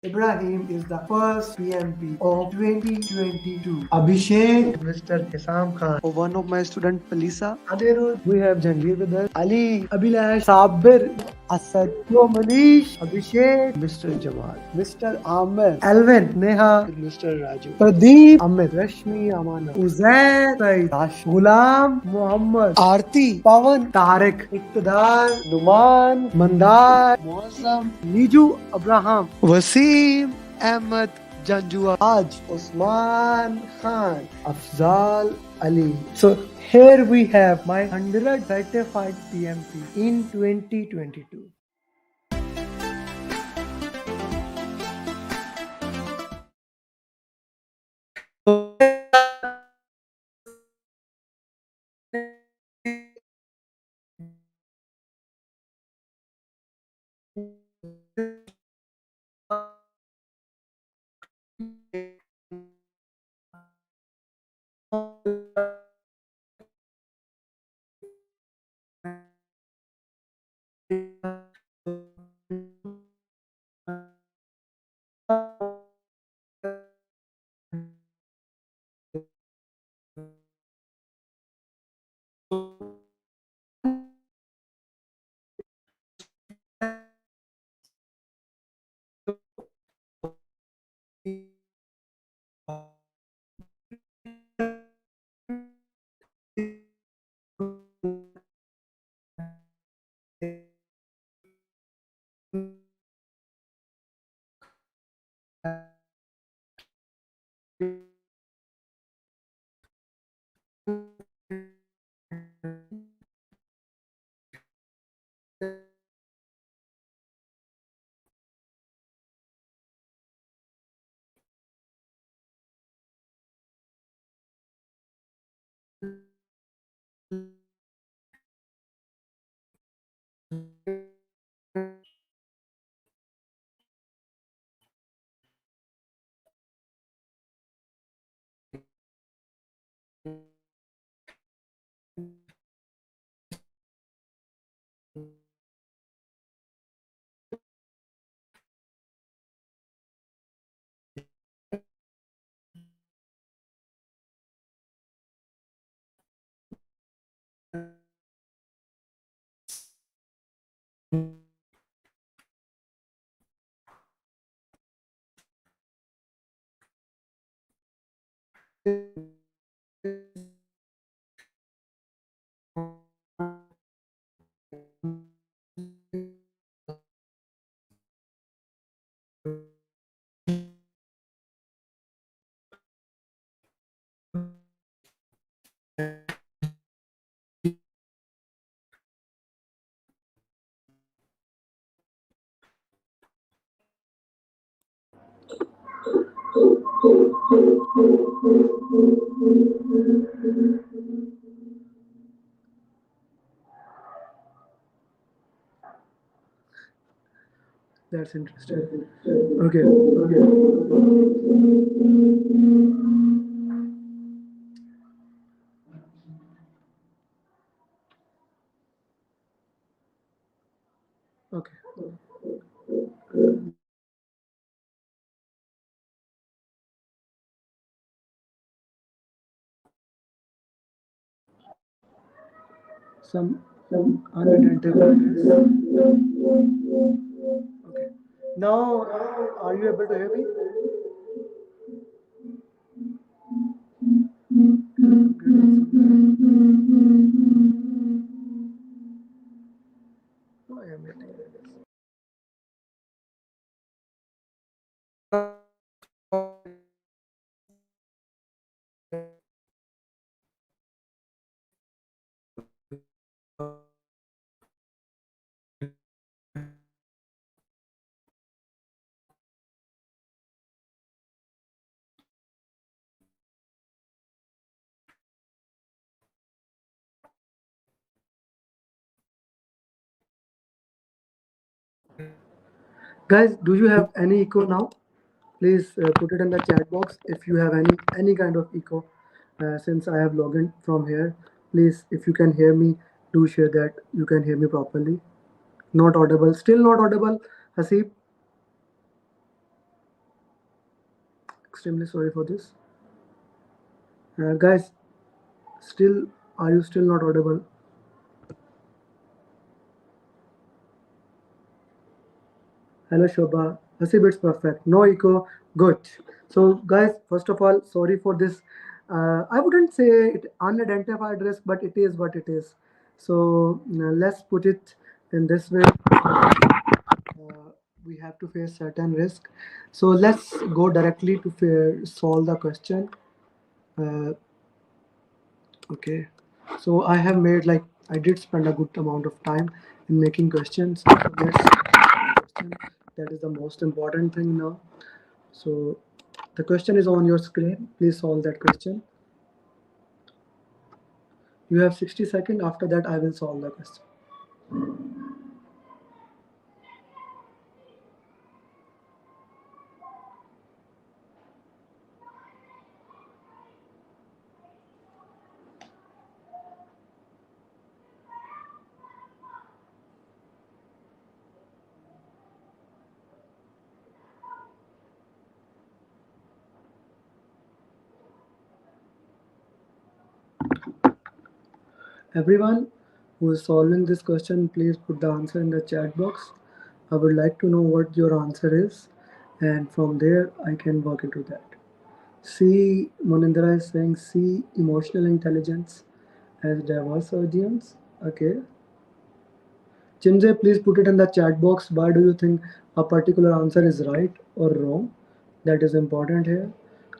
Ibrahim is the first PMP of 2022. Abhishek, Mr. Hisam Khan. Oh, one of my student, Palisa. Adirud, we have Jangir with us. Ali, Abhilash, Sabir, Asad, Manish, Abhishek, Mr. Jamal, Mr. Amer, Alvin, Neha, Mr. Raju, Pradeep, Amit, Rashmi, Amana, Uzair, Said, Ash, Ghulam, Muhammad, Aarti, Pawan, Tariq, Iqtidar, Numan, Mandar, Muazzam, Niju, Abraham, Wasim, Ahmed, Janjua, Aj, Usman Khan, Afzal Ali. So here we have my 100 certified PMP in 2022. That's interesting. Okay. Okay. Some unidentified. Okay. Now, are you able to hear me? Oh, I am getting it. Guys, do you have any echo now? Please put it in the chat box if you have any kind of echo. Since I have logged in from here, please, if you can hear me, do share that you can hear me properly. Not audible. Still not audible, Hasib. extremely sorry for this. Guys, are you still not audible? Hello Shobha. Hasib, it's perfect. No echo. Good. So guys, first of all, sorry for this. I wouldn't say it unidentified risk, but it is what it is. So let's put it in this way. We have to face certain risk. So let's go directly to solve the question. Uh, okay. So I have made like I did spend a good amount of time in making questions. So let's question. That is the most important thing now. So the question is on your screen. Please solve that question. You have 60 seconds. After that, I will solve the question. Everyone who is solving this question, please put the answer in the chat box. I would like to know what your answer is, and from there I can work into that. C. Monindra is saying C. Emotional intelligence as diverse audience. Okay. Chimze, please put it in the chat box. Why do you think a particular answer is right or wrong? That is important here.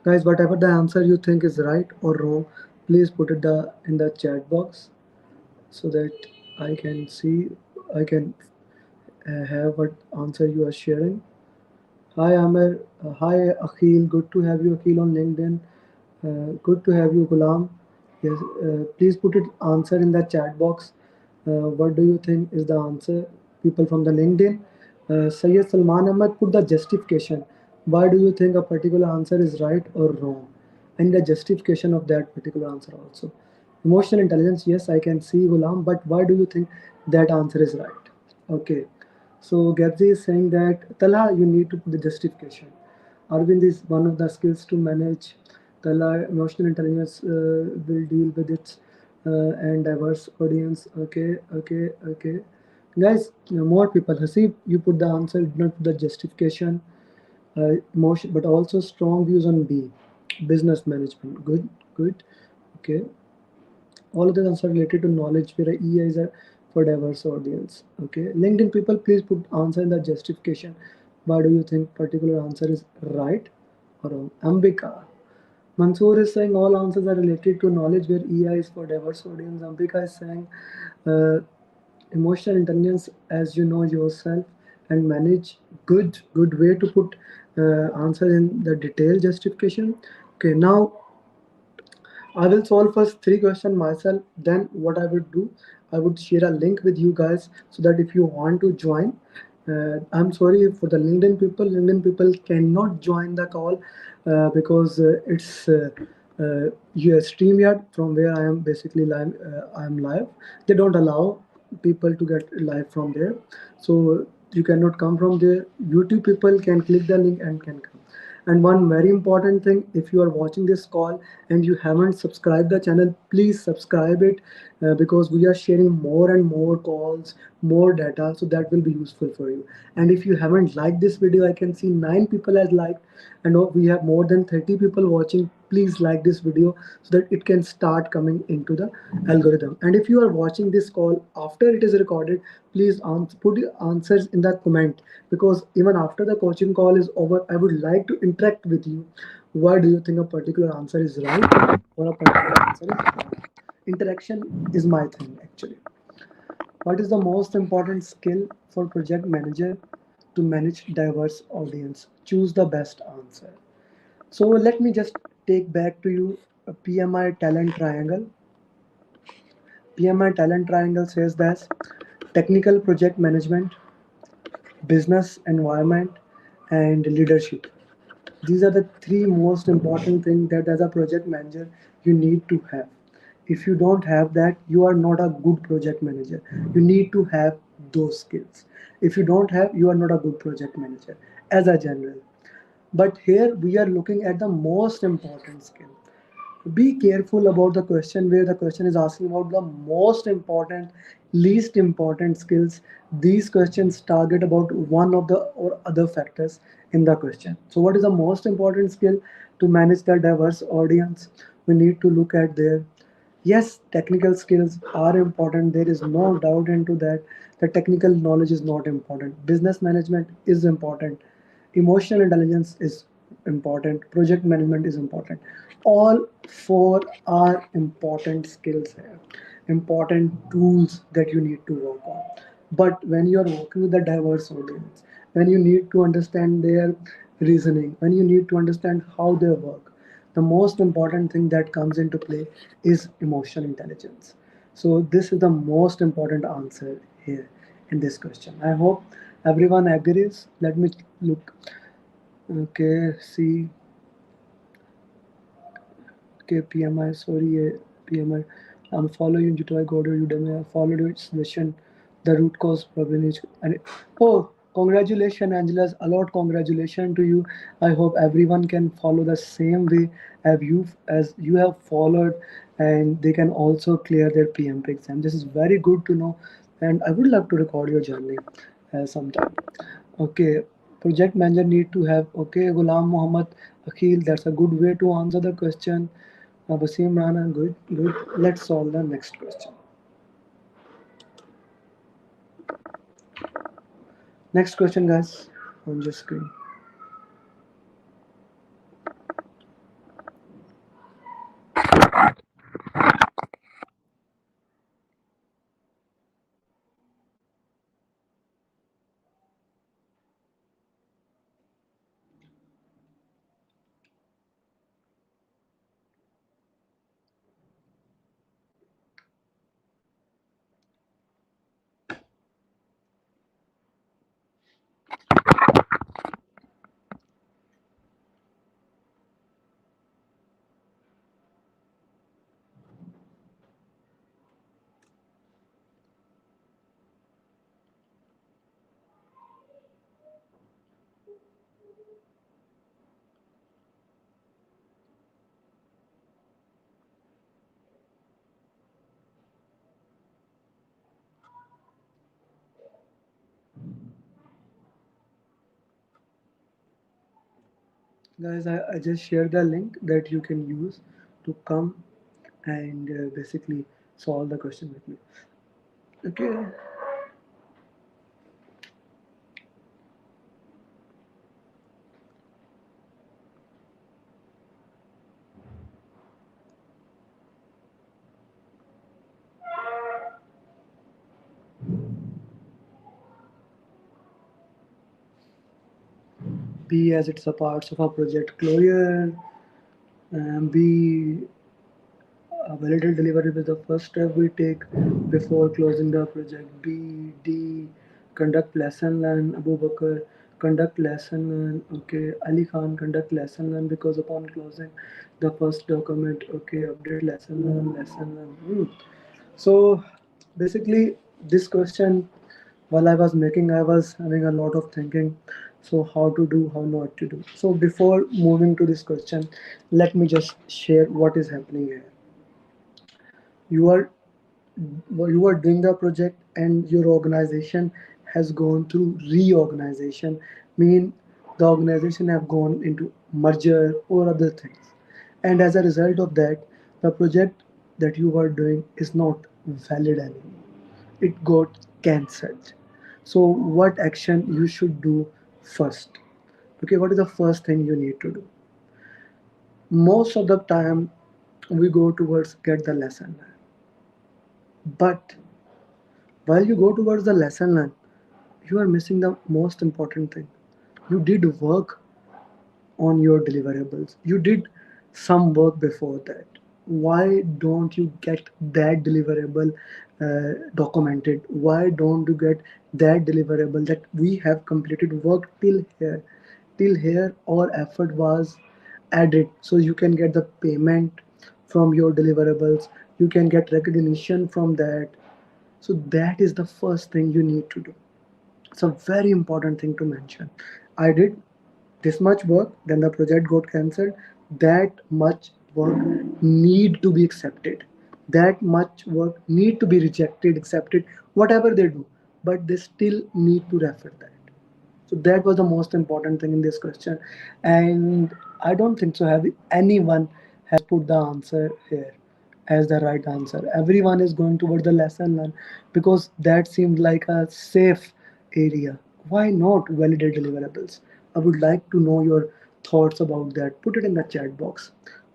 Guys, whatever the answer you think is right or wrong, please put it in the chat box so that I can see, I can have what answer you are sharing. Hi Amer, hi Akhil, good to have you Akhil on LinkedIn. Good to have you Gulam. Yes, please put it answer in the chat box. What do you think is the answer? People from the LinkedIn. Sayyid Salman Ahmed put the justification. Why do you think a particular answer is right or wrong? And the justification of that particular answer also. Emotional intelligence, yes, I can see Gulam, but why do you think that answer is right? Okay. So Gabzi is saying that Tala, you need to put the justification. Arvind is one of the skills to manage. Tala, emotional intelligence will deal with it and diverse audience. Okay, okay, okay. Guys, more people. Hasib, you put the answer, not put the justification. Emotion, but also strong views on B, business management. Good, good. Okay, all of the answers are related to knowledge where EI is for diverse audience. Okay, LinkedIn people, please put answer in the justification. Why do you think particular answer is right or wrong? Ambika, Mansoor is saying all answers are related to knowledge where EI is for diverse audience. Ambika is saying uh, emotional intelligence as you know yourself and manage. Good way to put answer in the detailed justification. Okay, now I will solve first three questions myself. Then what I would do, I would share a link with you guys so that if you want to join, I'm sorry for the LinkedIn people. LinkedIn people cannot join the call because it's StreamYard from where I am basically live. I am live. They don't allow people to get live from there, so you cannot come from there. YouTube people can click the link and can come. And one very important thing, if you are watching this call and you haven't subscribed the channel, please subscribe it because we are sharing more and more calls, more data, so that will be useful for you. And if you haven't liked this video, I can see 9 people has liked, and we have more than 30 people watching. Please like this video so that it can start coming into the algorithm. And if you are watching this call after it is recorded, please put your answers in the comment, because even after the coaching call is over, I would like to interact with you. Why do you think a particular answer is right or a particular answer is wrong? Interaction is my thing actually. What is the most important skill for project manager to manage diverse audience? Choose the best answer. So let me just take back to you a PMI talent triangle. PMI talent triangle says that technical project management, business environment, and leadership. These are the three most important things that as a project manager you need to have. If you don't have that, you are not a good project manager. You need to have those skills. If you don't have, you are not a good project manager as a general. But here we are looking at the most important skill. Be careful about the question where the question is asking about the most important, least important skills. These questions target about one of the or other factors in the question. So what is the most important skill to manage the diverse audience? We need to look at there. Yes, technical skills are important. There is no doubt into that. The technical knowledge is not important. Business management is important. Emotional intelligence is important. Project management is important. All four are important skills here, important tools that you need to work on. But when you are working with a diverse audience, when you need to understand their reasoning, when you need to understand how they work, the most important thing that comes into play is emotional intelligence. So this is the most important answer here in this question. I hope everyone agrees. Let me look. Okay, see. Okay, PMI, sorry, PMI. I'm following you to I go to Udemy. I followed your suggestion. The root cause problem is. And oh, congratulations, Angela's. A lot congratulations to you. I hope everyone can follow the same way as you have followed, and they can also clear their PMP exam. This is very good to know, and I would love to record your journey sometime. Okay, project manager need to have. Okay, Ghulam Muhammad Akhil. That's a good way to answer the question. Wasim Rana, good, good. Let's solve the next question. Next question, guys, on your screen. Guys, I just shared the link that you can use to come and basically solve the question with me. Okay. B as it's a part of a project closure. B validated delivery is the first step we take before closing the project. B, D, conduct lesson learn. Abu Bakr, conduct lesson learn. Okay, Ali Khan, conduct lesson learn because upon closing the first document, okay, update lesson learn, lesson learn. So basically, this question, while I was making, I was having a lot of thinking. So how to do, how not to do. So before moving to this question, let me just share what is happening here. You are you are doing the project and your organization has gone through reorganization, mean the organization have gone into merger or other things, and as a result of that the project that you were doing is not valid anymore, it got cancelled. So what action you should do first? Okay, what is the first thing you need to do? Most of the time we go towards get the lesson, but while you go towards the lesson learned, you are missing the most important thing. You did work on your deliverables. You did some work before that. Why don't you get that deliverable documented? Why don't you get that deliverable that we have completed work till here? Till here, our effort was added, so you can get the payment from your deliverables. You can get recognition from that. So that is the first thing you need to do. It's a very important thing to mention. I did. this much work, then the project got cancelled. That much work need to be accepted. That much work need to be rejected, accepted, whatever they do, but they still need to refer that. So that was the most important thing in this question, and I don't think so. Have anyone has put the answer here as the right answer? Everyone is going towards the lesson learn because that seemed like a safe area. Why not validate deliverables? I would like to know your thoughts about that. Put it in the chat box.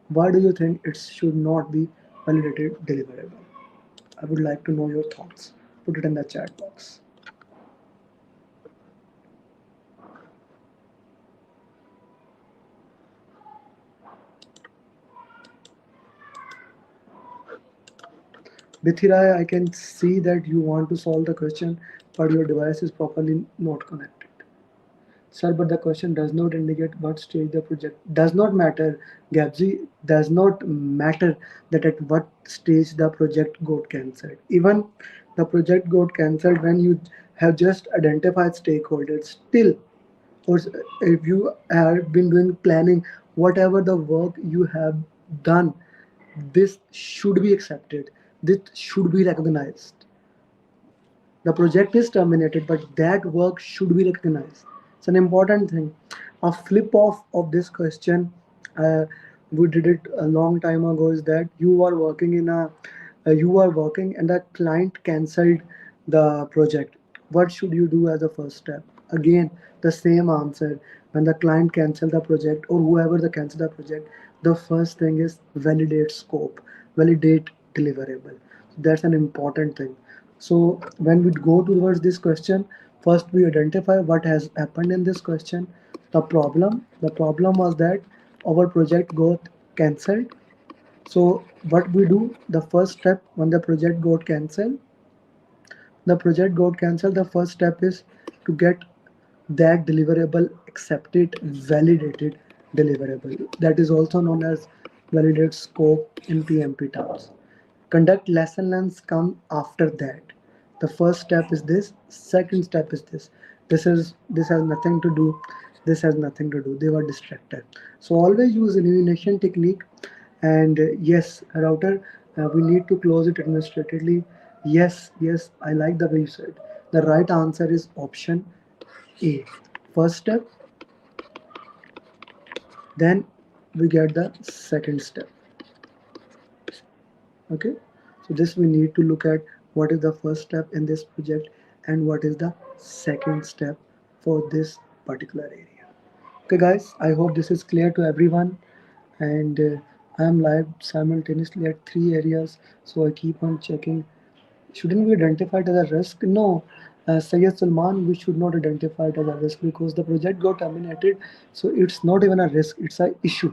Why do you think it should not be validated deliverable? I would like to know your thoughts. Put it in the chat box. Bithirai, I can see that you want to solve the question, but your device is properly not connected. Sir, but the question does not indicate what stage the project does not matter. Gabzi, does not matter that at what stage the project got cancelled. Even the project got cancelled when you have just identified stakeholders. Still, or if you have been doing planning, whatever the work you have done, this should be accepted. This should be recognized. The project is terminated, but that work should be recognized. It's an important thing. A flip off of this question, uh, we did it a long time ago, is that you are working and the client cancelled the project. What should you do as a first step? Again, the same answer. When the client cancel the project or whoever the cancel the project, the first thing is validate scope, validate deliverable. That's an important thing. So when we go towards this question, first we identify what has happened in this question. The problem was that our project got cancelled. So what we do, the first step when the project got cancelled, the first step is to get that deliverable accepted, validated deliverable. That is also known as validate scope in PMP terms. Conduct lesson learns come after that. The first step is this, second step is this. This has nothing to do. This has nothing to do. They were distracted. So always use elimination technique. And yes, router, we need to close it administratively. Yes, yes, I like the way you said. The right answer is option A. First step, then we get the second step. Okay, so this we need to look at what is the first step in this project and what is the second step for this particular area. Okay guys, I hope this is clear to everyone, and I am live simultaneously at three areas, so I keep on checking. Shouldn't we identify it as a risk? No, Sayyid Salman, we should not identify it as a risk because the project got terminated, so it's not even a risk, it's a issue.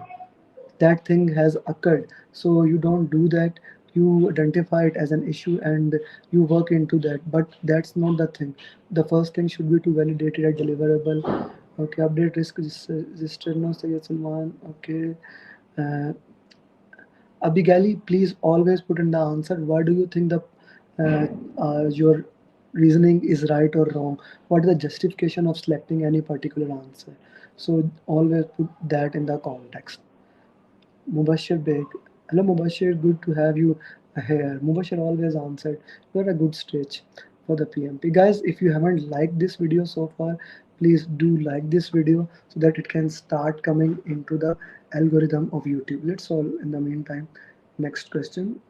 That thing has occurred, so you don't do that. You identify it as an issue and you work into that, but that's not the thing. The first thing should be to validate it as deliverable. Okay, update risk register, no Sayyid Salman. Okay, uh, Abigaili, please always put in the answer. Why do you think the your reasoning is right or wrong? What is the justification of selecting any particular answer? So always put that in the context. Mubashir Beg. Hello Mubashir, good to have you here. Mubashir always answered. You're a good stretch for the PMP. Guys, if you haven't liked this video so far, please do like this video so that it can start coming into the algorithm of YouTube. Let's solve in the meantime. Next question.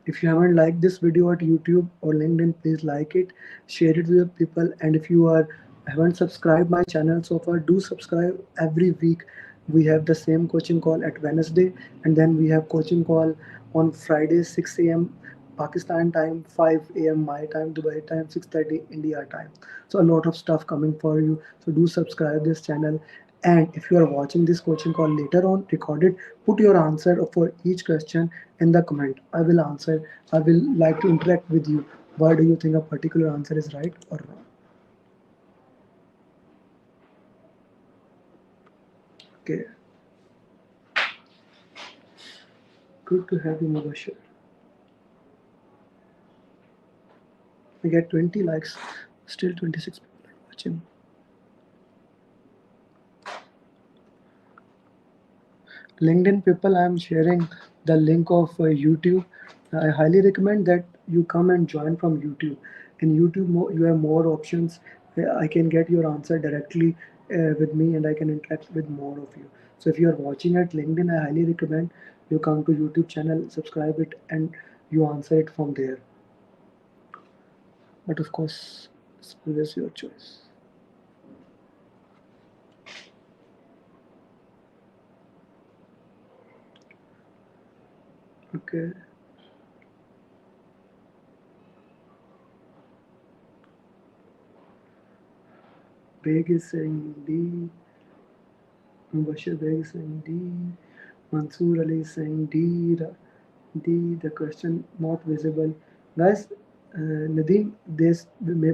If you haven't liked this video at YouTube or LinkedIn, please like it, share it with your people. And if you are haven't subscribed my channel so far, do subscribe. Every week we have the same coaching call at Wednesday, and then we have coaching call on Friday 6 a.m. Pakistan time, 5 a.m. my time, Dubai time, 6:30 India time. So a lot of stuff coming for you. So do subscribe this channel. And if you are watching this coaching call later on recorded, put your answer for each question in the comment. I will answer. I will like to interact with you. Why do you think a particular answer is right or wrong? Okay. Good to have you, Mubashir. I get 20 likes. Still 26 people are watching. LinkedIn people, I am sharing the link of YouTube. I highly recommend that you come and join from YouTube. In YouTube, you have more options. I can get your answer directly with me, and I can interact with more of you. So if you are watching at LinkedIn, I highly recommend you come to YouTube channel, subscribe it, and you answer it from there. But of course, it's always your choice. Okay. Beg is saying D. Bashir Beg is saying D. Mansoor Ali is saying D. D. The question not visible. Guys, Nadeem,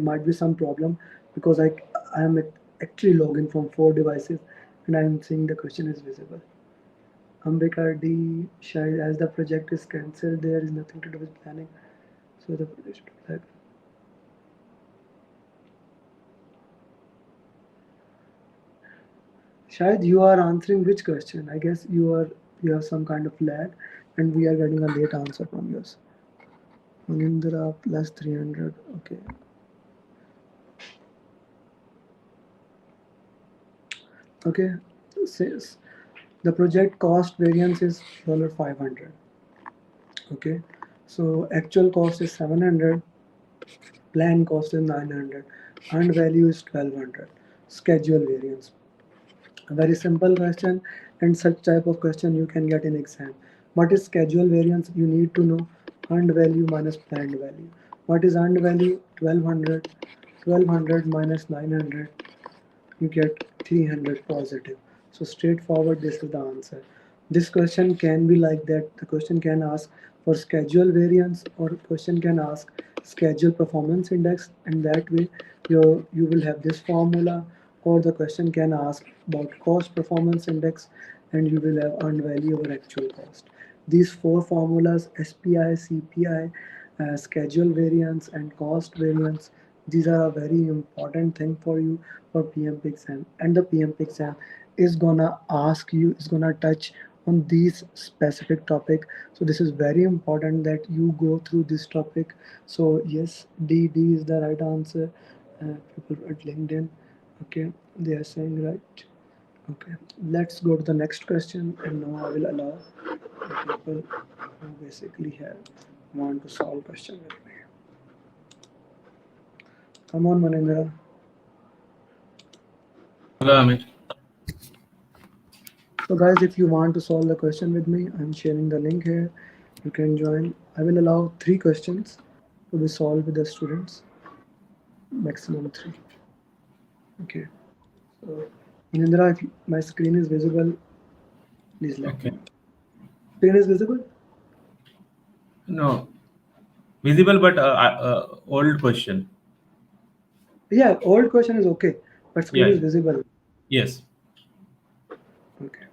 might be some problem because I am actually logging from 4 devices and I am seeing the question is visible. Ambika D. Shahid, as the project is cancelled, there is nothing to do with planning. So the project should be like. Shahid, you are answering which question? I guess you have some kind of lag, and we are getting a late answer from yours. Manindra plus 300. Okay. Okay. Says the project cost variance is $500. Okay. So actual cost is 700. Plan cost is 900. Earned value is 1200. Schedule variance. A very simple question, and such type of question you can get in exam. What is schedule variance? You need to know earned value minus planned value. What is earned value? 1200. 1200 minus 900, you get 300 positive. So straightforward, this is the answer. This question can be like that. The question can ask for schedule variance, or question can ask schedule performance index, and that way you will have this formula. Or the question can ask about cost performance index, and you will have earned value over actual cost. These four formulas, SPI, CPI, schedule variance, and cost variance, these are a very important thing for you for PMP exam. And the PMP exam is gonna ask you, is gonna touch on these specific topic. So this is very important that you go through this topic. So yes, D is the right answer. People at LinkedIn, okay, they are saying right. Okay, let's go to the next question, and now I will allow the people who basically have want to solve question with me. Come on, Manindra. Hello, Amer. So guys, if you want to solve the question with me, I'm sharing the link here. You can join. I will allow 3 questions to be solved with the students, maximum 3. Okay. So, Manindra, if my screen is visible, please let me Okay. know. Screen is visible? No, visible but old question. Yeah, old question is okay, but screen Yeah. is visible. Yes. Okay.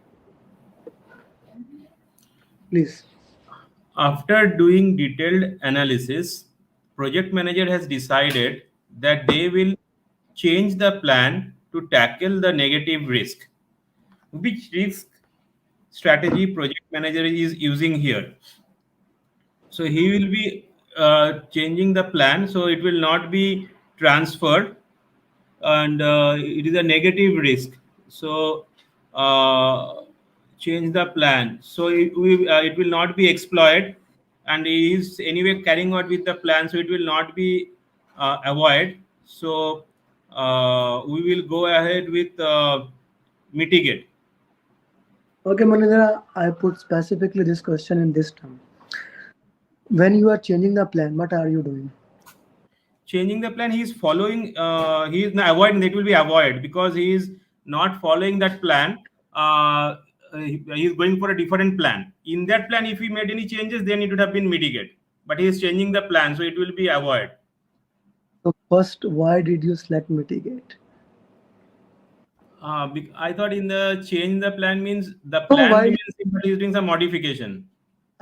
Please. After doing detailed analysis, project manager has decided that they will change the plan to tackle the negative risk. Which risk strategy project manager is using here? So he will be changing the plan, so it will not be transferred, and it is a negative risk. So uh, change the plan, so it will not be exploited, and he is anyway carrying out with the plan, so it will not be avoid. So we will go ahead with mitigate. Okay, Manindra, I put specifically this question in this term. When you are changing the plan, what are you doing? Changing the plan, he is following, he is not avoiding, it will be avoid because he is not following that plan. He is going for a different plan. In that plan, if he made any changes, then it would have been mitigate, but he is changing the plan, so it will be avoid. So first, why did you select mitigate? I thought in the change the plan means the So plan why remains same, but he is doing some modification.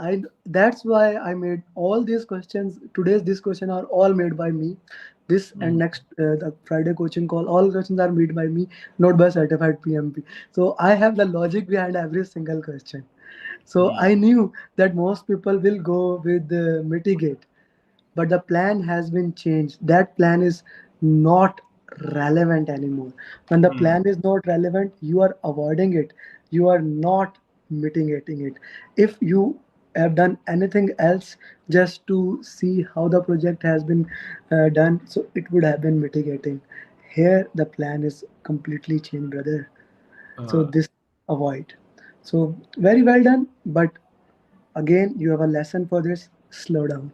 I that's why I made all these questions. Today's this question are all made by me. This and Mm, next the Friday coaching call. All questions are made by me, not by certified PMP. So I have the logic behind every single question. So mm, I knew that most people will go with mitigate, but the plan has been changed. That plan is not relevant anymore. When the mm, plan is not relevant, you are avoiding it, you are not mitigating it. If you have done anything else just to see how the project has been done, so it would have been mitigating. Here the plan is completely changed, brother. So uh, this avoid. So very well done, but again you have a lesson for this. Slow down,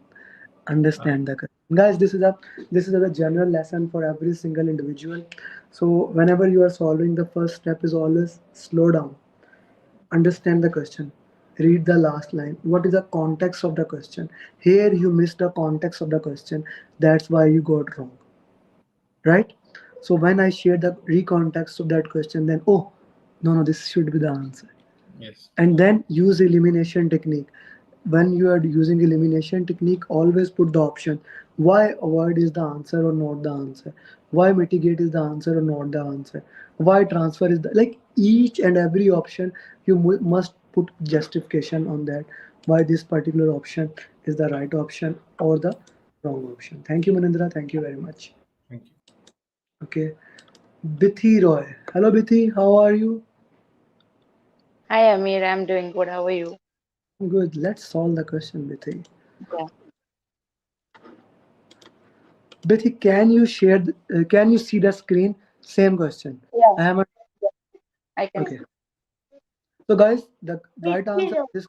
uh, understand the concept. Guys, this is a general lesson for every single individual. So whenever you are solving, the first step is always slow down, understand the question, read the last line, what is the context of the question. Here you missed the context of the question, that's why you got wrong, right? So when I share the recontext of that question, then oh, no, this should be the answer. yes. And then use elimination technique. When you are using elimination technique, always put the option why avoid is the answer or not the answer, why mitigate is the answer or not the answer, why transfer is the, like each and every option you must put justification on that, why this particular option is the right option or the wrong option. Thank you, Manindra, thank you very much. Thank you. Okay, Bithi Roy. Hello Bithi, how are you? Hi, Amer. I'm doing good. How are you? Good, let's solve the question, Bithi. Yeah. Bethy, can you share? Can you see the screen? Same question. Yeah, I am a, I can okay. see. So guys, the right answer to this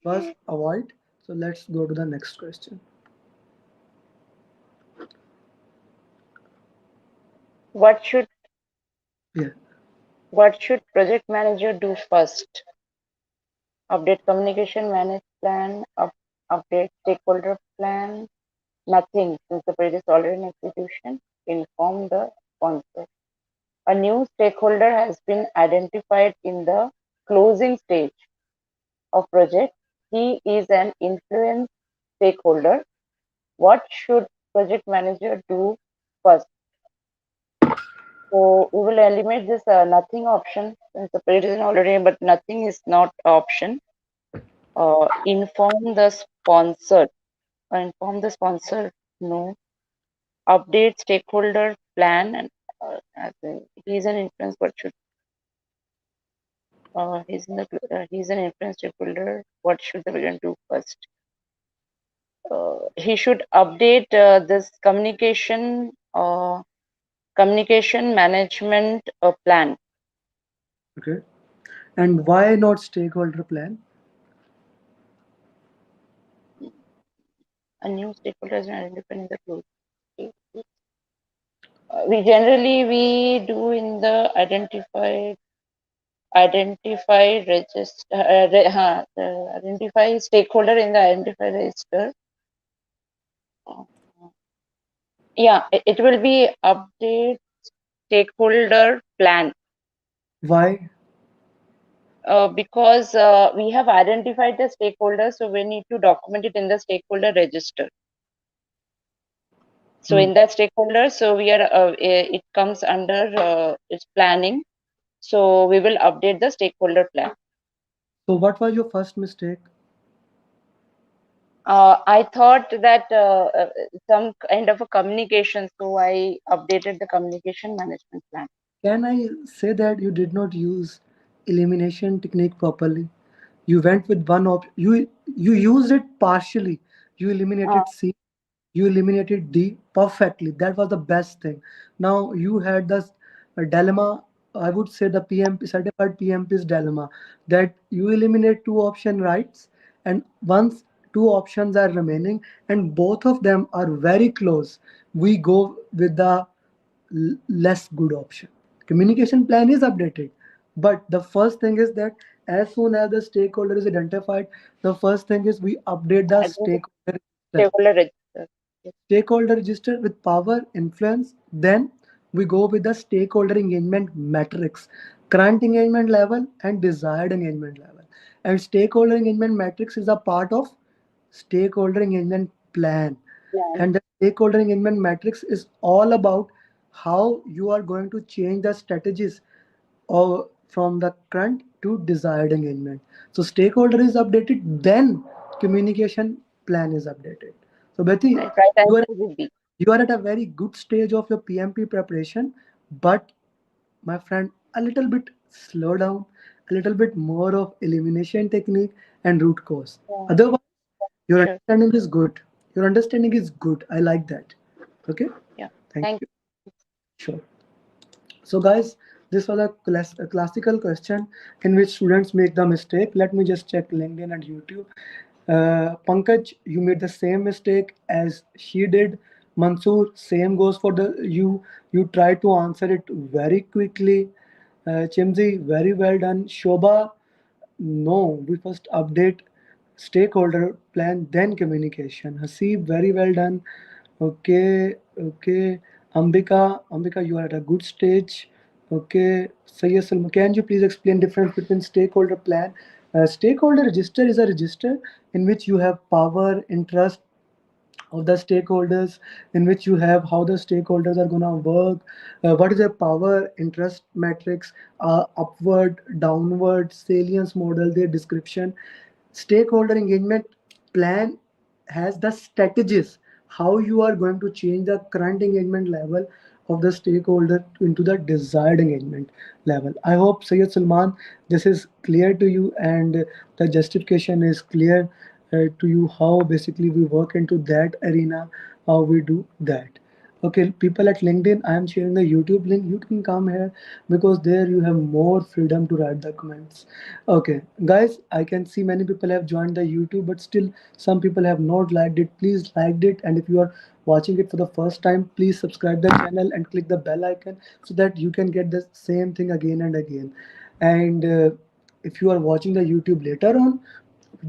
was avoid. So let's go to the next question. What should Yeah. what should project manager do first? Update communication manage plan, update stakeholder plan, nothing since the project is already in execution. Inform the sponsor. A new stakeholder has been identified in the closing stage of project. He is an influence stakeholder. What should project manager do first? So we will eliminate this nothing option since the period is already, but nothing is not option. Inform the sponsor. Inform the sponsor. No. Update stakeholder plan and as he's an influence. What should he's an influence stakeholder. What should the villain do first? He should update this communication management plan. Okay. And why not stakeholder plan? A new stakeholder has been identified in the close. We do in the identify register identify stakeholder in the identify register. Uh, yeah, it will be update stakeholder plan Why? because we have identified the stakeholder, so we need to document it in the stakeholder register. So Hmm. in that stakeholder, so we are it comes under its planning. So we will update the stakeholder plan. So what was your first mistake? I thought that some kind of a communication, so I updated the communication management plan. Can I say that you did not use elimination technique properly? You went with one op. You used it partially. You Uh, eliminated C. You eliminated D perfectly. That was the best thing. Now you had this dilemma. I would say the PMP certified PMP's dilemma that you eliminate two option rights, and once two options are remaining, and both of them are very close, we go with the less good option. Communication plan is updated, but the first thing is that as soon as the stakeholder is identified, the first thing is we update the I think it's stakeholder register. stakeholder register. Yes. Stakeholder register with power influence. Then we go with the stakeholder engagement metrics, current engagement level and desired engagement level. And stakeholder engagement matrix is a part of stakeholder engagement plan. Plan. And the stakeholder engagement matrix is all about how you are going to change the strategies or from the current to desired engagement. So stakeholder is updated, then communication plan is updated. So Betty, Right. Right you are answer will be. you are at a very good stage of your PMP preparation, but my friend, a little bit slow down, a little bit more of elimination technique and root cause. Yeah. Otherwise, your Sure. understanding is good. Your understanding is good. I like that. Okay. Yeah. Thank Thank you. Sure. So, guys, this was a classical question in which students make the mistake. Let me just check LinkedIn and YouTube. Pankaj, you made the same mistake as she did. Mansoor, same goes for the you. You try to answer it very quickly. Chimzi, very well done. Shobha, no, we first update stakeholder plan, then communication. Hasib, very well done. Okay, okay. Ambika, you are at a good stage. Okay, Sayyid Salman, can you please explain difference between stakeholder plan? Stakeholder register is a register in which you have power, interest, of the stakeholders, in which you have how the stakeholders are going to work, what is their power interest matrix, upward, downward, salience model, their description. Stakeholder engagement plan has the strategies how you are going to change the current engagement level of the stakeholder into the desired engagement level. I hope, Sayyid Salman, this is clear to you, and the justification is clear to you how basically we work into that arena, how we do that. Okay, people at LinkedIn, I am sharing the YouTube link. You can come here because there you have more freedom to write the comments. Okay, guys, I can see many people have joined the YouTube, but still some people have not liked it. Please like it, and if you are watching it for the first time, please subscribe the channel and click the bell icon so that you can get the same thing again and again. And if you are watching the YouTube later on,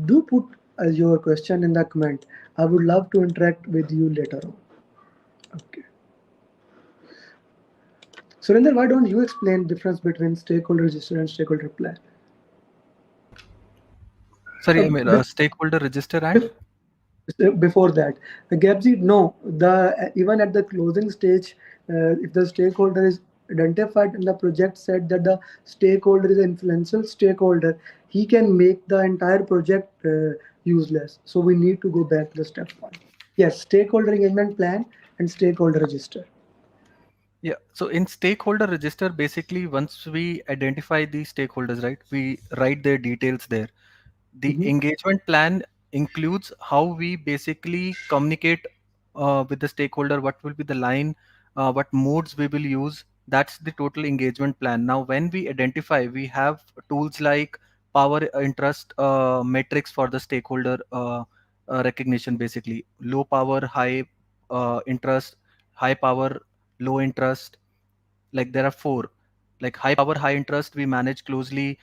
do put your question in the comment. I would love to interact with you later on. Okay. Surinder, why don't you explain difference between stakeholder register and stakeholder plan? Sorry, I mean, Bef- stakeholder register and Before that, Gabji, no, the even at the closing stage, if the stakeholder is identified in the project said that the stakeholder is an influential stakeholder, he can make the entire project useless. So we need to go back to the step one. Yes, stakeholder engagement plan and stakeholder register. yeah. So in stakeholder register, basically once we identify the stakeholders, right, we write their details there. The Mhm. engagement plan includes how we basically communicate with the stakeholder, what will be the line, what modes we will use. That's the total engagement plan. Now when we identify, we have tools like power interest metrics for the stakeholder recognition, basically low power, high interest, high power, low interest. Like there are four. Like high power, high interest we manage closely.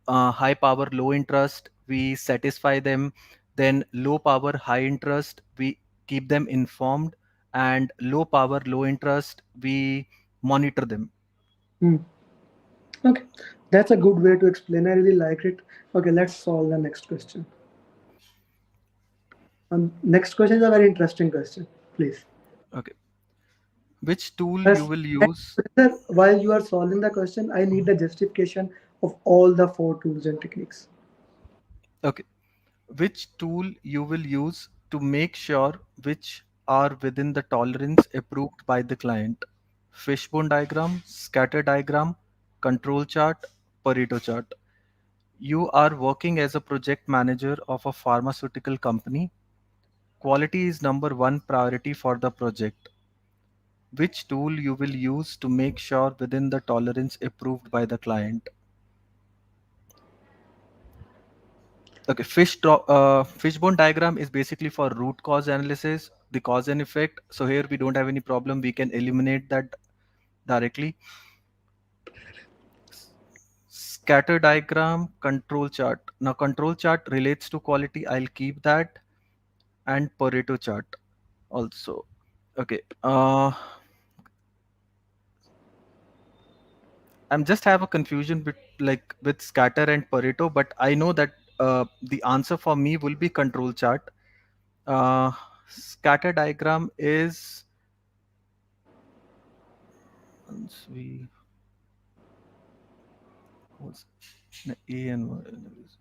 High power, low interest we satisfy them. Then low power, high interest we keep them informed. And low power, low interest we monitor them. Hmm. Okay, that's a good way to explain. I really like it. Okay, let's solve the next question. Next question is a very interesting question. Please. Okay, which tool you Yes. will use? Sir, while you are solving the question, I need the justification of all the four tools and techniques. Okay, which tool you will use to make sure which are within the tolerance approved by the client? Fishbone diagram, scatter diagram, control chart, Pareto chart. You are working as a project manager of a pharmaceutical company. Quality is number one priority for the project. Which tool you will use to make sure within the tolerance approved by the client? Okay, fishbone diagram is basically for root cause analysis, the cause and effect. So here we don't have any problem. We can eliminate that directly. Scatter diagram, control chart. Now control chart relates to quality. I'll keep that. And Pareto chart also. Okay. I'm just have a confusion with scatter and Pareto, but I know that the answer for me will be control chart. Scatter diagram is, once we was A and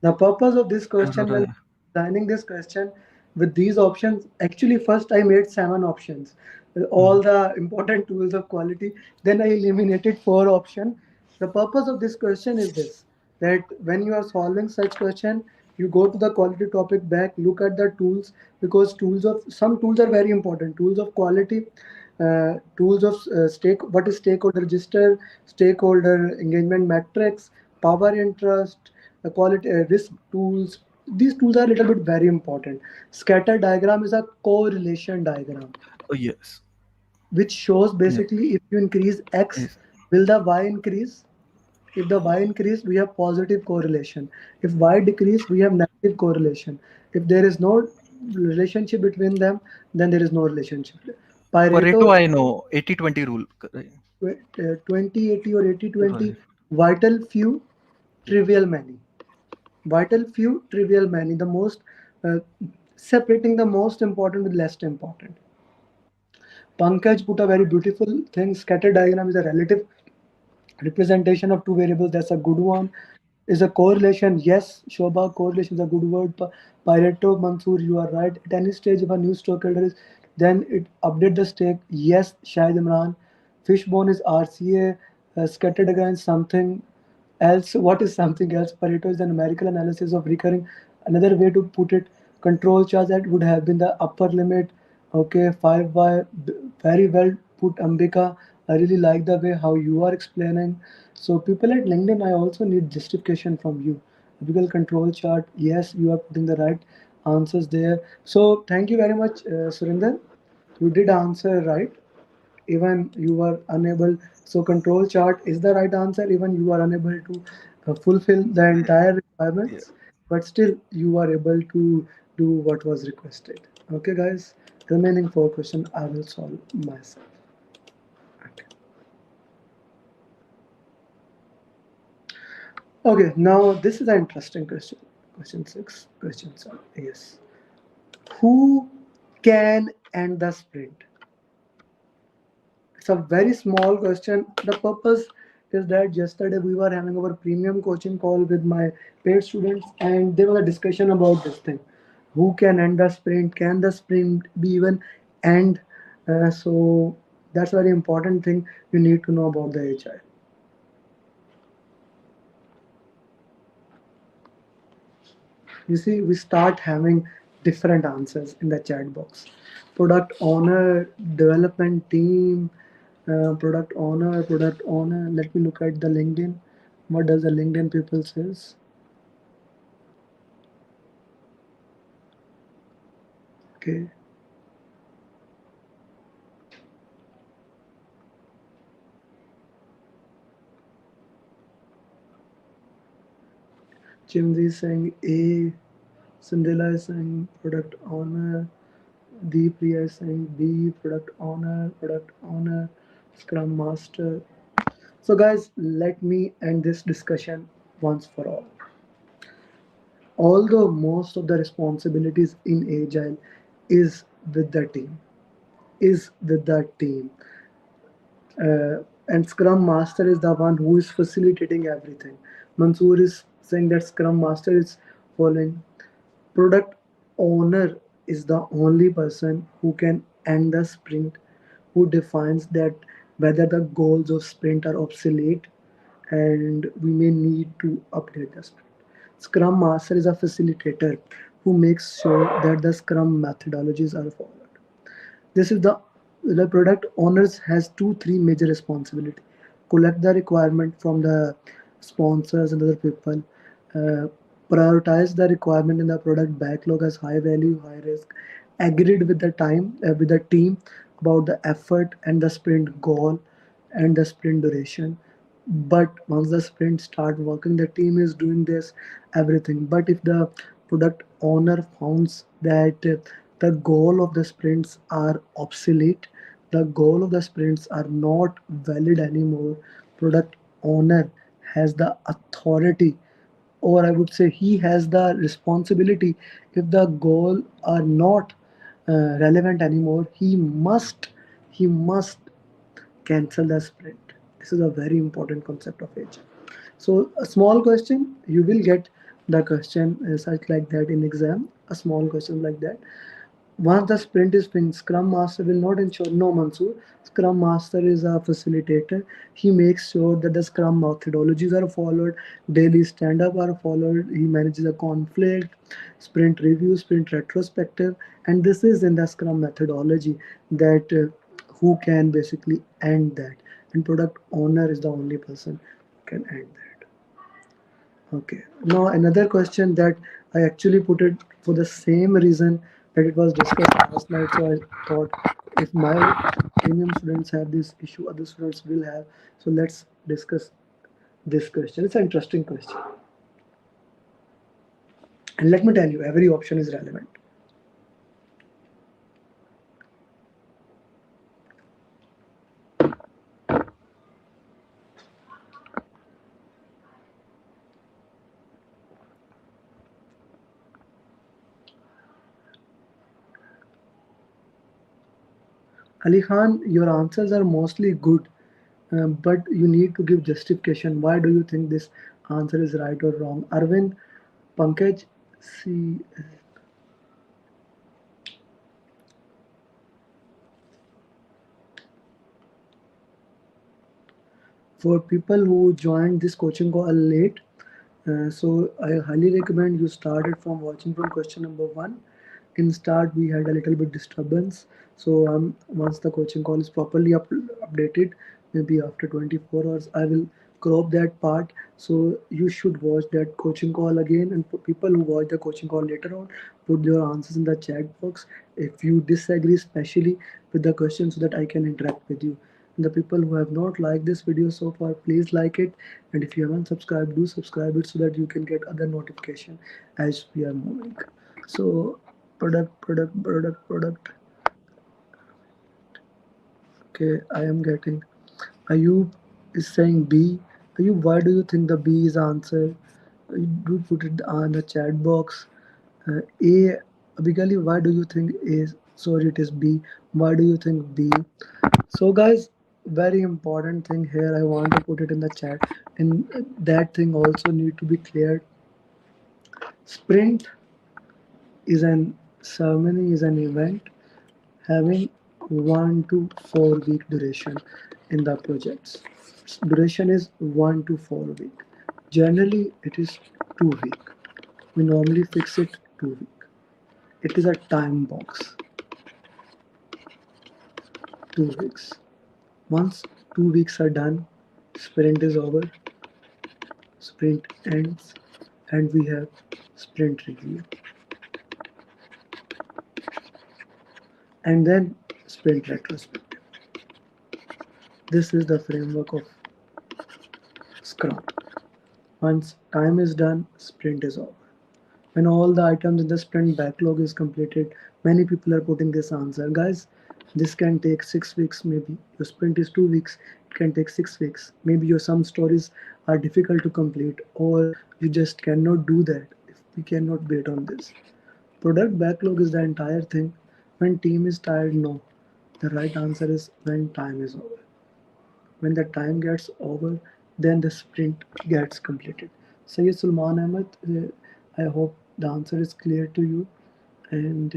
The purpose of this question, when Y. designing this question with these options, actually first I made 7 options with all Mhm. the important tools of quality. Then I eliminated 4 options. The purpose of this question is this: that when you are solving such question, you go to the quality topic back, look at the tools, because tools of some tools are very important. Tools of quality, tools of what is stakeholder register, stakeholder engagement metrics, power and trust, the quality risk tools. These tools are a little bit very important. Scatter diagram is a correlation diagram Oh, yes. which shows Yeah. basically if you increase x, Yes. will the y increase? If the y increase, we have positive correlation. If y decrease, we have negative correlation. If there is no relationship between them, then there is no relationship. Pareto, Pareto, I know 80-20 rule. 20/80 or 80/20, Right. vital few, trivial many. Vital few, trivial many. The most uh, separating the most important with less important. Pankaj put a very beautiful thing. Scatter diagram is a relative representation of two variables. That's a good one. Is a correlation? Yes, Shobha, correlation is a good word. Pareto, Mansoor, you are right. At any stage, if a new stockholder is, then it update the stake. Yes, Shahid Imran. Fishbone is RCA. Scattered against something else. What is something else? Pareto is the numerical analysis of recurring. Another way to put it, control charge that would have been the upper limit. Okay, 5 by very well put, Ambika. I really like the way how you are explaining. So people at LinkedIn, I also need justification from you. Typical control chart. Yes, you are putting the right answers there. So thank you very much, Surinder. You did answer right. Even you are unable. So control chart is the right answer. Even you are unable to fulfill the entire Yeah. requirements, but still you are able to do what was requested. Okay, guys. Remaining 4 questions I will solve myself. Okay. Okay, now this is an interesting question. Question 6, question 7. Yes. Who can end the sprint? It's a very small question. The purpose is that yesterday we were having our premium coaching call with my paid students, and there was a discussion about this thing. Who can end the sprint? Can the sprint be even end? So that's a very important thing you need to know about the HI. You see, we start having different answers in the chat box. Product owner, development team, product owner. Let me look at the LinkedIn. What does the LinkedIn people says? Okay. Chimzi is saying A. Sindela is saying product owner. Deepriya is saying B. Product owner, Scrum Master. So guys, let me end this discussion once for all. Although most of the responsibilities in agile is with the team, is with the team, and scrum master is the one who is facilitating everything. Mansoor is saying that scrum master is following. Product owner is the only person who can end the sprint, who defines that whether the goals of sprint are obsolete and we may need to update the sprint. Scrum Master is a facilitator who makes sure that the Scrum methodologies are followed. This is the product owners has two three major responsibility: collect the requirement from the sponsors and other people, uh, prioritize the requirement in the product backlog as high value high risk, agreed with the time with the team about the effort and the sprint goal and the sprint duration. But once the sprint start working, the team is doing this everything. But if the product owner finds that the goal of the sprints are obsolete, the goal of the sprints are not valid anymore, product owner has the authority or I would say he has the responsibility. If the goal are not relevant anymore, he must cancel the sprint. This is a very important concept of HR. So a small question, you will get the question such like that in exam. A small question like that. Once the sprint is finished, Scrum Master will not ensure, no, Mansoor. Scrum Master is a facilitator. He makes sure that the Scrum methodologies are followed, daily stand up are followed. He manages the conflict, sprint review, sprint retrospective, and this is in the Scrum methodology that who can basically end that. And product owner is the only person who can end that. Okay. Now another question that I actually put it for the same reason that it was discussed last night. So I thought if my premium students have this issue, other students will have. So let's discuss this question. It's an interesting question. And let me tell you, every option is relevant. Ali Khan, your answers are mostly good, but you need to give justification. Why do you think this answer is right or wrong? Arvind, Pankaj, see, for people who joined this coaching call late, so I highly recommend you started from watching from question number one. In start, we had a little bit disturbance. So once the coaching call is properly updated, maybe after 24 hours, I will crop that part. So you should watch that coaching call again. And for people who watch the coaching call later on, put your answers in the chat box. If you disagree, especially with the question, so that I can interact with you. And the people who have not liked this video so far, please like it. And if you haven't subscribed, do subscribe it so that you can get other notification as we are moving. So product. Okay, I am getting. Ayub is saying B. Ayub, why do you think the B is answer? You do put it on the chat box. A. Abigali, why do you think A? Sorry, it is B. Why do you think B? So, guys, very important thing here. I want to put it in the chat, and that thing also need to be cleared. Sprint is an ceremony, is an event having 1 to 4 week duration in the projects. Duration is 1 to 4 week. Generally, it is 2 week. We normally fix it 2 week. It is a time box. 2 weeks. Once 2 weeks are done, sprint is over, sprint ends, and we have sprint review. And then sprint retrospective. This is the framework of Scrum. Once time is done, sprint is over. When all the items in the sprint backlog is completed, many people are putting this answer. Guys, this can take 6 weeks maybe. Your sprint is 2 weeks, it can take 6 weeks. Maybe your some stories are difficult to complete, or you just cannot do that if we cannot wait on this. Product backlog is the entire thing. When team is tired, no. The right answer is when time is over. When the time gets over, then the sprint gets completed. Sayyid Sulman Ahmed, I hope the answer is clear to you. And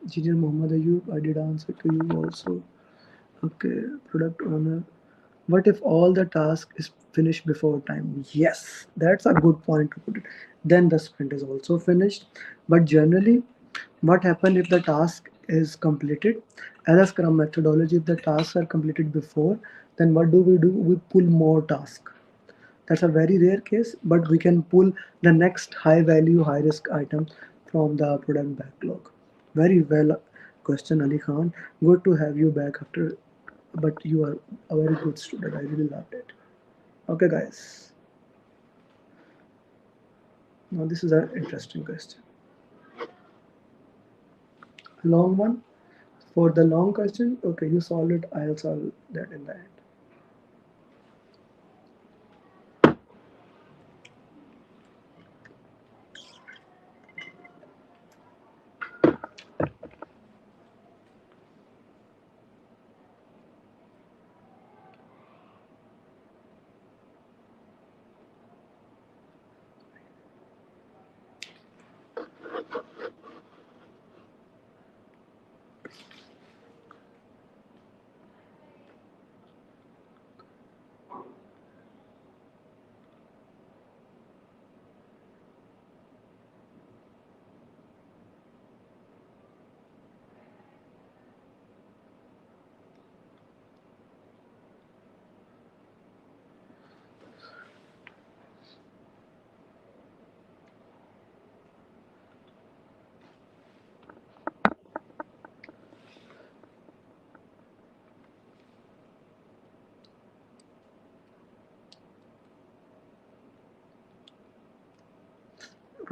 Engineer Muhammad Ayub, I did answer to you also. Okay, product owner. What if all the task is finished before time? Yes, that's a good point to put it. Then the sprint is also finished. But generally, what happens if the task is completed? As a Scrum methodology, if the tasks are completed before, then what do? We pull more tasks. That's a very rare case, but we can pull the next high value, high risk item from the product backlog. Very well question, Ali Khan. Good to have you back after, but you are a very good student. I really loved it. Okay, guys. Now this is an interesting question. Long one. For the long question, okay, you solved it. I'll solve that in the end.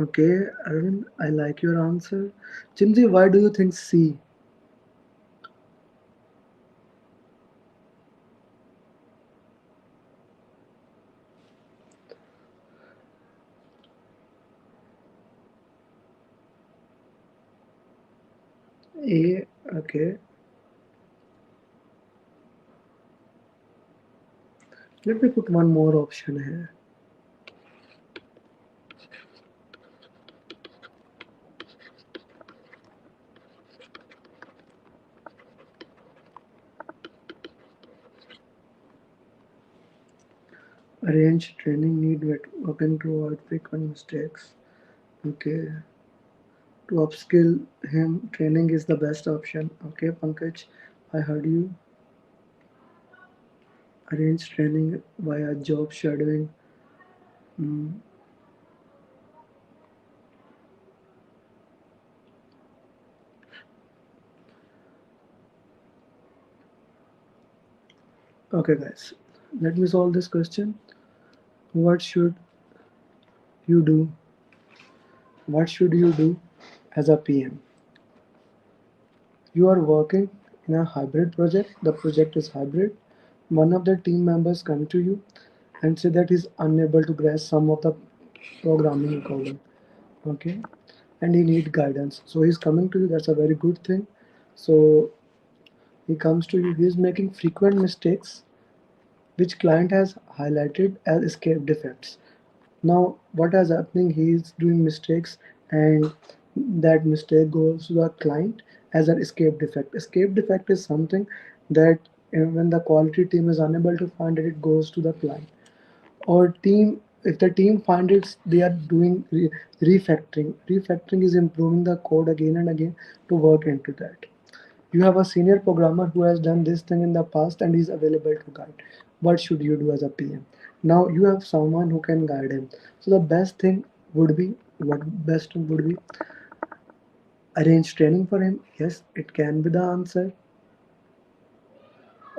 Okay, Arvind, I like your answer. Chinzi, why do you think C? A, okay. Let me put one more option here. Arrange training need working to avoid frequent mistakes. Okay. To upskill him, training is the best option. Okay, Pankaj, I heard you. Arrange training via job shadowing. Mm. Okay, guys, let me solve this question. What should you do? What should you do as a PM? You are working in a hybrid project. The project is hybrid. One of the team members come to you and say that he's unable to grasp some of the programming coding. Okay, and he need guidance. So he's coming to you. That's a very good thing. So he comes to you. He is making frequent mistakes, which client has highlighted as escape defects. Now, what is happening? He is doing mistakes, and that mistake goes to the client as an escape defect. Escape defect is something that when the quality team is unable to find it, it goes to the client or team. If the team finds it, they are doing refactoring. Refactoring is improving the code again and again to work into that. You have a senior programmer who has done this thing in the past and is available to guide. What should you do as a PM? Now you have someone who can guide him. So the best thing would be, what best would be, arrange training for him. Yes, it can be the answer.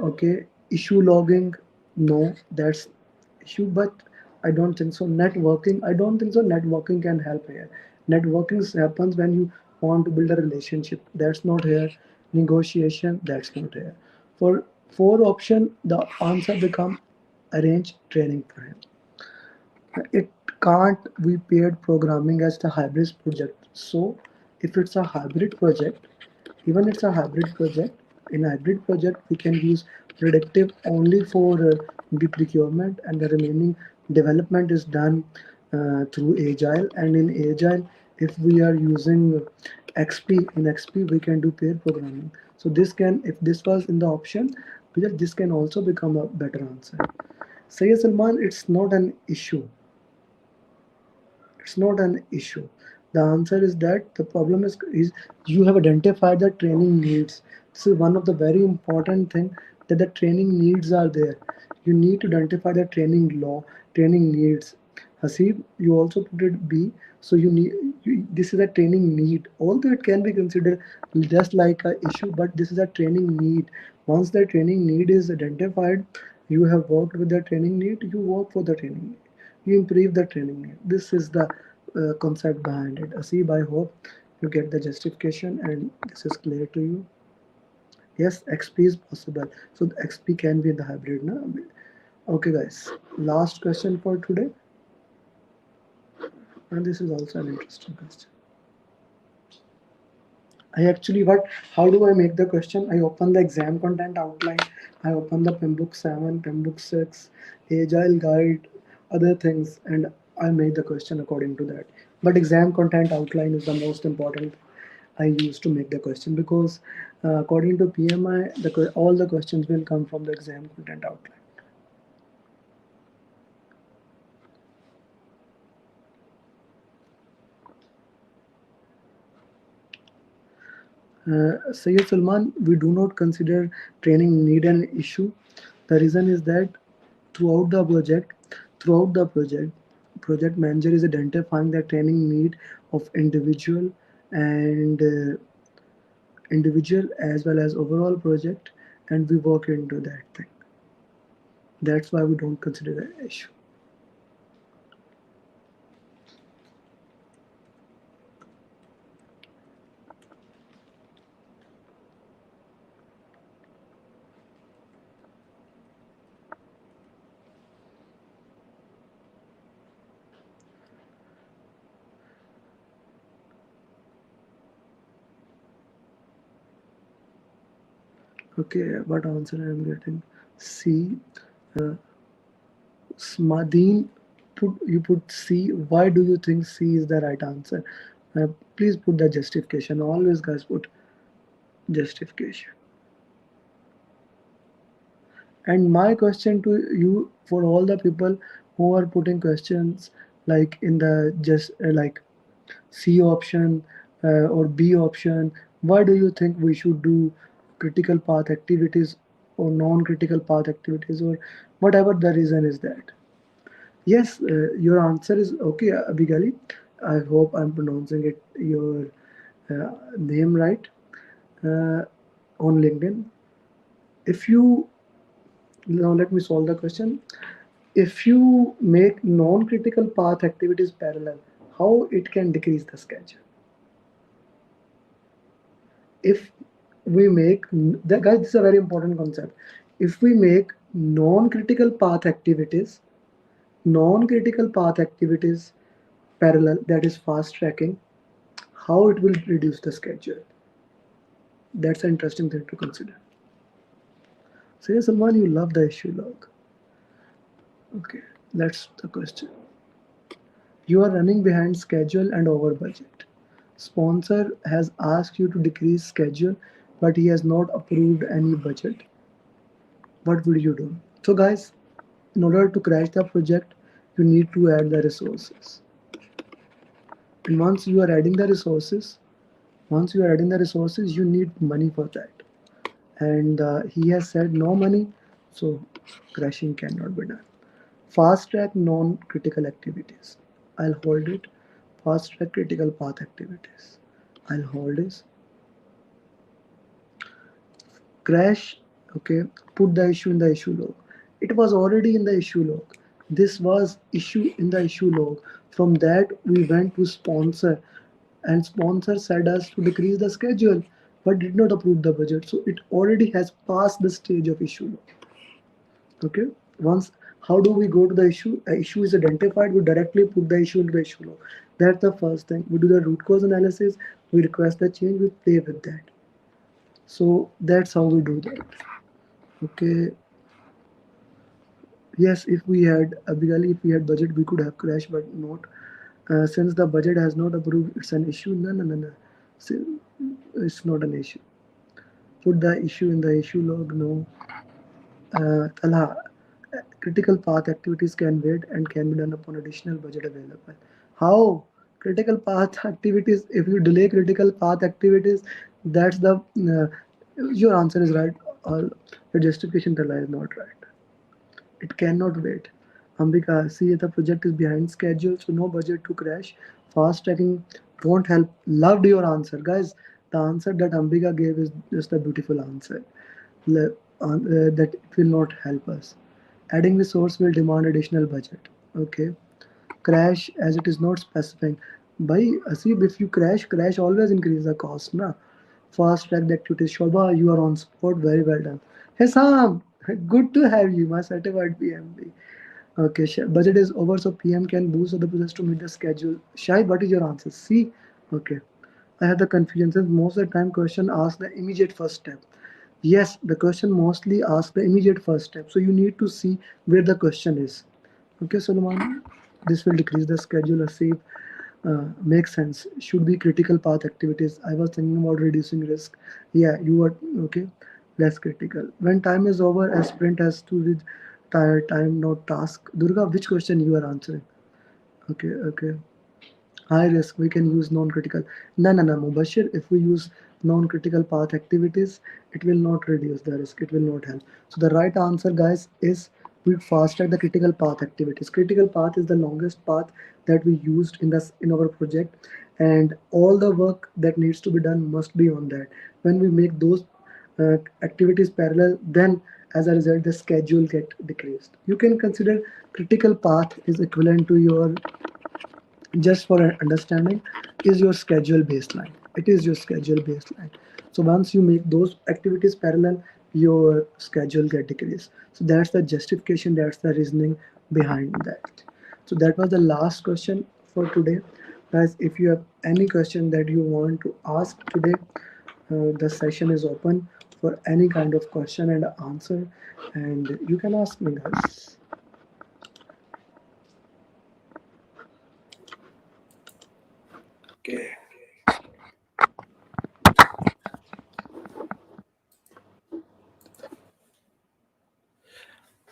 Okay, issue logging, no, that's issue, but I don't think so. Networking, I don't think so. Networking can help here. Networking happens when you want to build a relationship. That's not here. Negotiation, that's not here. For four option, the answer become arrange training for him. It can't be paired programming as the hybrid project. So if it's a hybrid project, even it's a hybrid project, in a hybrid project we can use predictive only for the procurement, and the remaining development is done through agile. And in agile, if we are using XP, in XP we can do pair programming. So this can, if this was in the option, because this can also become a better answer. Say Salman, it's not an issue. It's not an issue. The answer is that the problem is you have identified the training needs. This is one of the very important thing, that the training needs are there. You need to identify the training law, training needs. Hasib, you also put it B. So this is a training need. Although it can be considered just like a issue, but this is a training need. Once the training need is identified, you have worked with the training need. You work for the training need, you improve the training need. This is the concept behind it. Asif, I hope you get the justification and this is clear to you. Yes, XP is possible. So the XP can be in the hybrid. Na? Okay, guys. Last question for today. And this is also an interesting question. I actually what how do I make the question? I open the exam content outline, I open the PMBOK 7, PMBOK 6, Agile guide, other things, and I make the question according to that. But exam content outline is the most important I use to make the question, because according to PMI, all the questions will come from the exam content outline. Sayyid Salman, we do not consider training need an issue. The reason is that throughout the project, project manager is identifying the training need of and individual as well as overall project, and we work into that thing. That's why we don't consider that issue. Okay, what answer I am getting? C. Smadeen, you put C. Why do you think C is the right answer? Please put the justification. Always, guys, put justification. And my question to you, for all the people who are putting questions like in the just like C option or B option, why do you think we should do critical path activities or non-critical path activities, or whatever the reason is that? Yes, your answer is okay, Abigali. I hope I'm pronouncing it your name right uh, on LinkedIn. If you Now let me solve the question. If you make non-critical path activities parallel, how it can decrease the schedule? If we make the guys, this is a very important concept. If we make non-critical path activities parallel, that is fast tracking, how it will reduce the schedule? That's an interesting thing to consider. So, yes, Salman, you love the issue log. Okay, that's the question. You are running behind schedule and over budget. Sponsor has asked you to decrease schedule, but he has not approved any budget. What would you do? So, guys, in order to crash the project, you need to add the resources. And once you are adding the resources, you need money for that. And he has said no money, so crashing cannot be done. Fast track non-critical activities. I'll hold it. Fast track critical path activities. I'll hold this. Crash. Okay. Put the issue in the issue log. It was already in the issue log. This was issue in the issue log. From that we went to sponsor, and sponsor said us to decrease the schedule, but did not approve the budget. So it already has passed the stage of issue log. Okay. Once, how do we go to the issue? A issue is identified, we directly put the issue into the issue log. That's the first thing. We do the root cause analysis, we request the change, we play with that. So that's how we do that. Okay. Yes, if we had Abigali, if we had budget, we could have crashed, but not. Since the budget has not approved, it's an issue. No, no, no, no. It's not an issue. Put the issue in the issue log. No. Talha, critical path activities can wait and can be done upon additional budget available. How? Critical path activities, if you delay critical path activities, that's the your answer is right. All your justification, Talha, is not right. It cannot wait. Ambika, see, the project is behind schedule, so no budget to crash. Fast tracking won't help. Loved your answer, guys. The answer that Ambika gave is just a beautiful answer. That it will not help us. Adding resource will demand additional budget. Okay. Crash, as it is not specifying. By see, if you crash always increase the cost. Na? Fast track the activities. Shobha, you are on spot. Very well done. Hey Sam, good to have you, my certified PMP. Okay, budget is over, so PM can boost the process to meet the schedule. Shai, what is your answer? C. Okay. I have the confusion since most of the time question asks the immediate first step. Yes, the question mostly asks the immediate first step. So you need to see where the question is. Okay, Solomon, this will decrease the schedule or save. Makes sense. Should be critical path activities. I was thinking about reducing risk. Yeah, you are okay. Less critical. When time is over, a sprint has to with time, not task. Durga, which question you are answering? Okay, okay. High risk, we can use non-critical. No, no, no, Mubashir, if we use non-critical path activities, it will not reduce the risk, it will not help. So the right answer, guys, is we fast track the critical path activities. Critical path is the longest path that we used in our project, and all the work that needs to be done must be on that. When we make those activities parallel, then as a result the schedule get decreased. You can consider critical path is equivalent to your, just for understanding, is your schedule baseline. It is your schedule baseline. So once you make those activities parallel, your schedule get decreased. So that's the justification, that's the reasoning behind that. So that was the last question for today, guys. If you have any question that you want to ask today, the session is open for any kind of question and answer, and you can ask me, guys. Okay.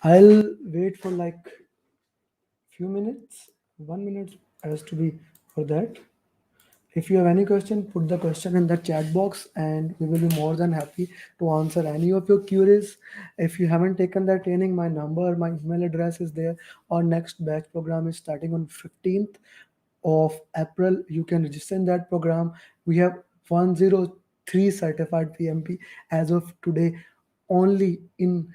I'll wait for like few minutes. 1 minute has to be for that. If you have any question, put the question in the chat box and we will be more than happy to answer any of your queries. If you haven't taken that training, my number, my email address is there. Our next batch program is starting on 15th of April. You can register in that program. We have 103 certified PMP as of today only in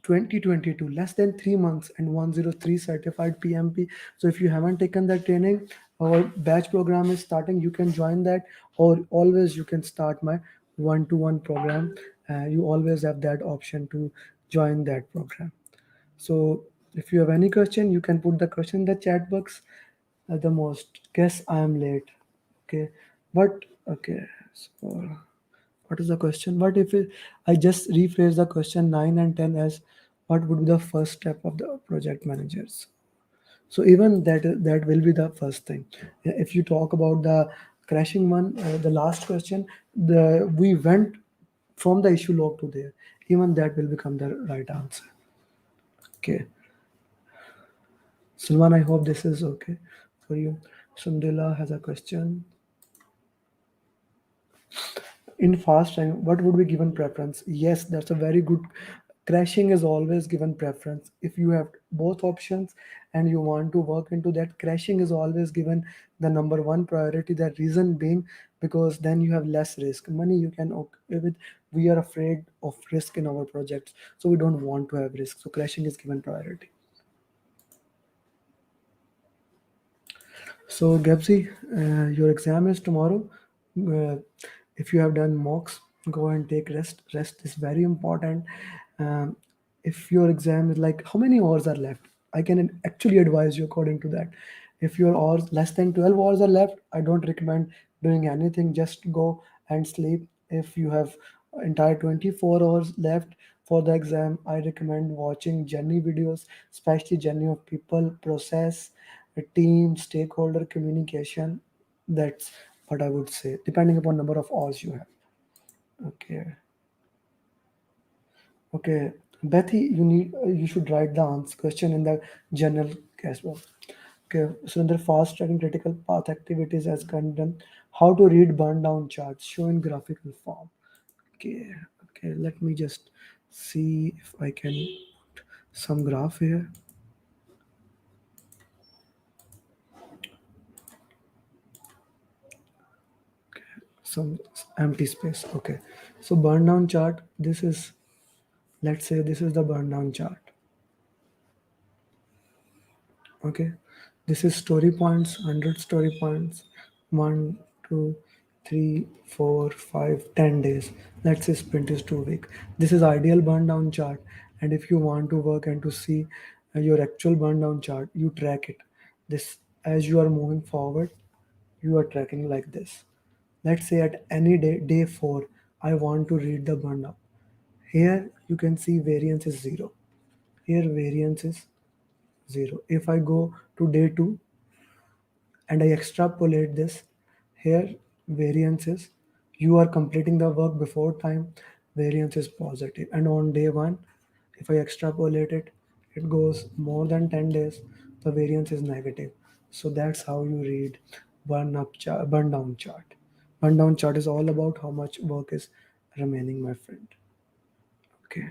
2022, less than 3 months, and 103 certified PMP. So if you haven't taken that training, our batch program is starting. You can join that, or always you can start my one-to-one program. You always have that option to join that program. So if you have any question, you can put the question in the chat box. At the most, guess I am late. Okay, but okay. So what is the question? What if I just rephrase the question 9 and 10 as what would be the first step of the project managers? So even that will be the first thing. If you talk about the crashing one, the last question, the we went from the issue log to there. Even that will become the right answer. Okay. Sulman, I hope this is okay for you. Sundila has a question. In fast time, what would be given preference? Yes, that's a very good. Crashing is always given preference. If you have both options and you want to work into that, crashing is always given the number one priority. The reason being because then you have less risk. Money you can okay with. We are afraid of risk in our projects, so we don't want to have risk. So crashing is given priority. So, Gabsy, your exam is tomorrow. Uh, if you have done mocks, go and take rest. Rest is very important. Um, if your exam is like, how many hours are left? I can actually advise you according to that. If your hours less than 12 hours are left, I don't recommend doing anything. Just go and sleep. If you have entire 24 hours left for the exam, I recommend watching journey videos, especially journey of people, process, a team, stakeholder communication. That's what I would say, depending upon number of hours you have. Okay. Okay. Bethy, you should write the answer question in the journal as well. Okay. So in the fast tracking critical path activities as content, how to read burn down charts, show in graphical form. Okay. Okay. Let me just see if I can put some graph here. Some empty space. Okay. So burn down chart. This is, let's say this is the burn down chart. Okay, this is story points, 100 story points, 1, 2, 3, 4, 5, 10 days. Let's say sprint is 2 week. This is ideal burn down chart. And if you want to work and to see your actual burn down chart, you track it. This, as you are moving forward, you are tracking like this. Let's say at any day, day 4, I want to read the burn down. Here you can see variance is 0. Here variance is 0. If I go to day 2 and I extrapolate this, here variance is, you are completing the work before time, variance is positive. And on day 1, if I extrapolate it, it goes more than 10 days, the variance is negative. So that's how you read burn down chart. Burn down chart is all about how much work is remaining, my friend. Okay,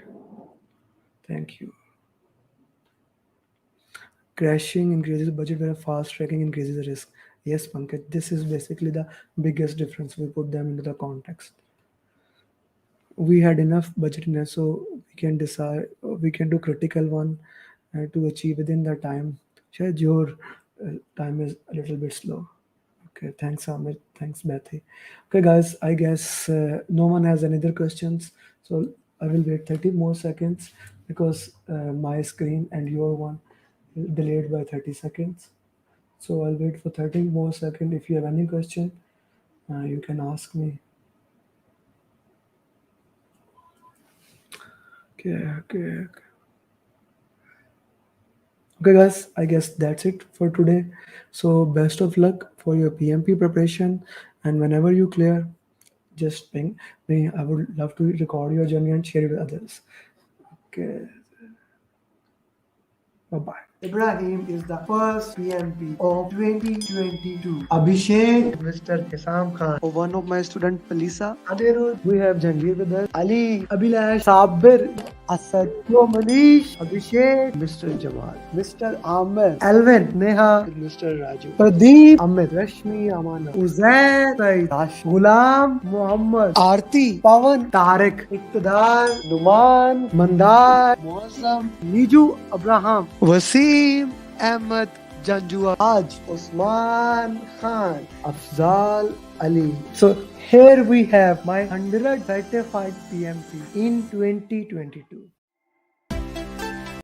thank you. Crashing increases budget where fast tracking increases risk. Yes, Pankaj, this is basically the biggest difference. We put them into the context. We had enough budget in it, so we can decide, we can do critical one to achieve within the time. Shayad your time is a little bit slow. Okay, thanks Amit, thanks Bethy. Okay guys, I guess no one has any other questions. So I will wait 30 more seconds because my screen and your one is delayed by 30 seconds. So I'll wait for 30 more seconds. If you have any question, you can ask me. Okay. Okay, guys, I guess that's it for today. So, best of luck for your PMP preparation. And whenever you clear, just ping me. I would love to record your journey and share it with others. Okay, bye bye. Ibrahim is the first PMP of 2022. Abhishek, Mr. Hisam Khan. Oh, one of my student, Palisa. Aderud, we have Jangir with us. Ali, Abhilash, Sabir, Asad, Yo, Manish, Abhishek, Mr. Jamal, Mr. Amer, Alvin, Neha, Mr. Raju, Pradeep, Amit, Rashmi, Amana, Uzair, Said, Dash, Gulam, Muhammad, Aarti, Pawan, Tariq, Iqtidar, Numan, Mandar, Muazzam, Niju, Abraham, Wasim, Ahmed, Janjua, Aj, Usman Khan, Afzal Ali. So here we have my 100 certified PMP in 2022.